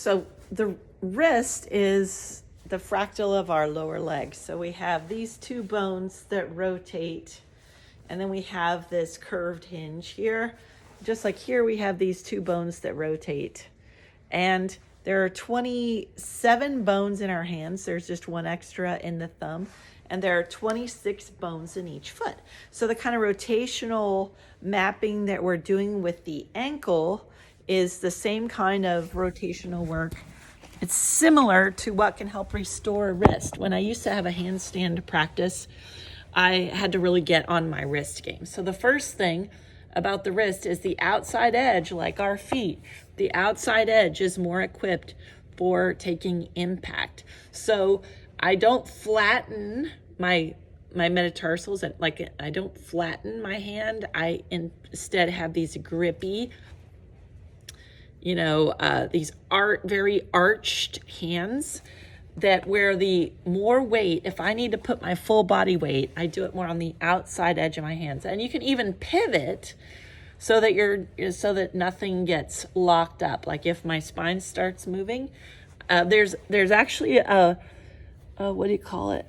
So the wrist is the fractal of our lower leg. So we have these two bones that rotate, and then we have this curved hinge here. Just like here, we have these two bones that rotate. And there are 27 bones in our hands. There's just one extra in the thumb. And there are 26 bones in each foot. So the kind of rotational mapping that we're doing with the ankle is the same kind of rotational work. It's similar to what can help restore a wrist. When I used to have a handstand practice, I had to really get on my wrist game. So the first thing about the wrist is the outside edge, like our feet. The outside edge is more equipped for taking impact. So I don't flatten my metatarsals, like I don't flatten my hand. I instead have these grippy, these very arched hands that where the more weight, if I need to put my full body weight, I do it more on the outside edge of my hands. And you can even pivot so that nothing gets locked up. Like if my spine starts moving, there's actually a what do you call it?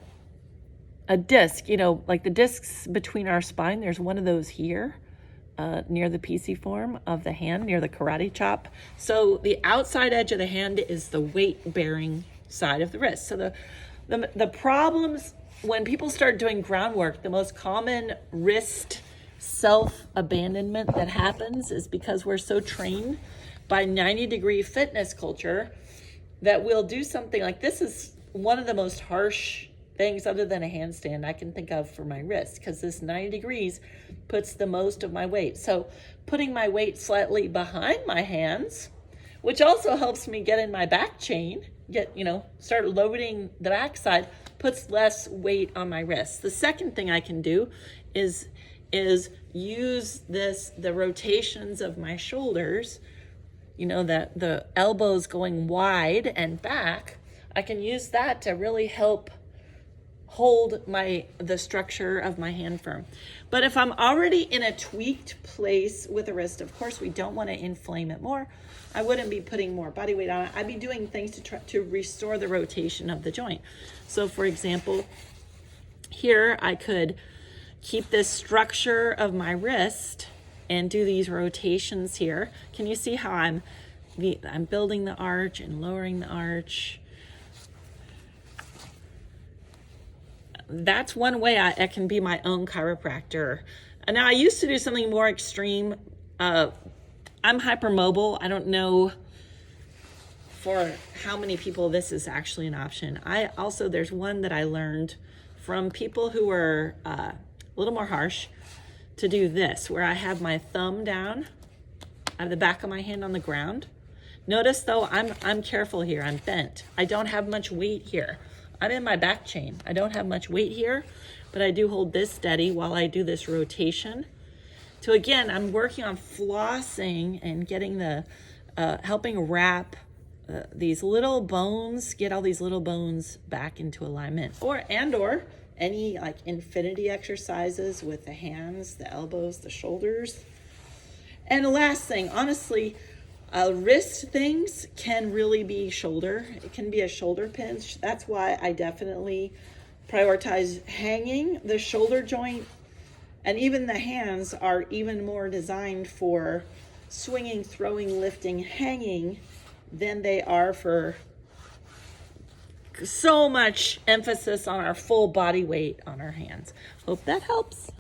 A disc, like the discs between our spine. There's one of those here. Near the pisiform of the hand, near the karate chop. So the outside edge of the hand is the weight-bearing side of the wrist. So the problems when people start doing groundwork, the most common wrist self-abandonment that happens is because we're so trained by 90-degree fitness culture that we'll do something like this. Is one of the most harsh things other than a handstand I can think of for my wrist, because this 90 degrees puts the most of my weight. So putting my weight slightly behind my hands, which also helps me get in my back chain, start loading the backside, puts less weight on my wrist. The second thing I can do is use the rotations of my shoulders, the elbows going wide and back. I can use that to really help hold the structure of my hand firm. But if I'm already in a tweaked place with the wrist, of course we don't want to inflame it more. I wouldn't be putting more body weight on it. I'd be doing things to try to restore the rotation of the joint. So for example, here I could keep this structure of my wrist and do these rotations here. Can you see how I'm building the arch and lowering the arch? That's one way I can be my own chiropractor. And now I used to do something more extreme. I'm hypermobile. I don't know for how many people this is actually an option. There's one that I learned from people who were a little more harsh to do this, where I have my thumb down, I have the back of my hand on the ground. Notice though, I'm careful here. I'm bent. I don't have much weight here. I'm in my back chain. I don't have much weight here, but I do hold this steady while I do this rotation. So again, I'm working on flossing and getting helping wrap these little bones, get all these little bones back into alignment. Or any like infinity exercises with the hands, the elbows, the shoulders. And the last thing, honestly, wrist things can really be shoulder. It can be a shoulder pinch. That's why I definitely prioritize hanging. The shoulder joint and even the hands are even more designed for swinging, throwing, lifting, hanging than they are for so much emphasis on our full body weight on our hands. Hope that helps.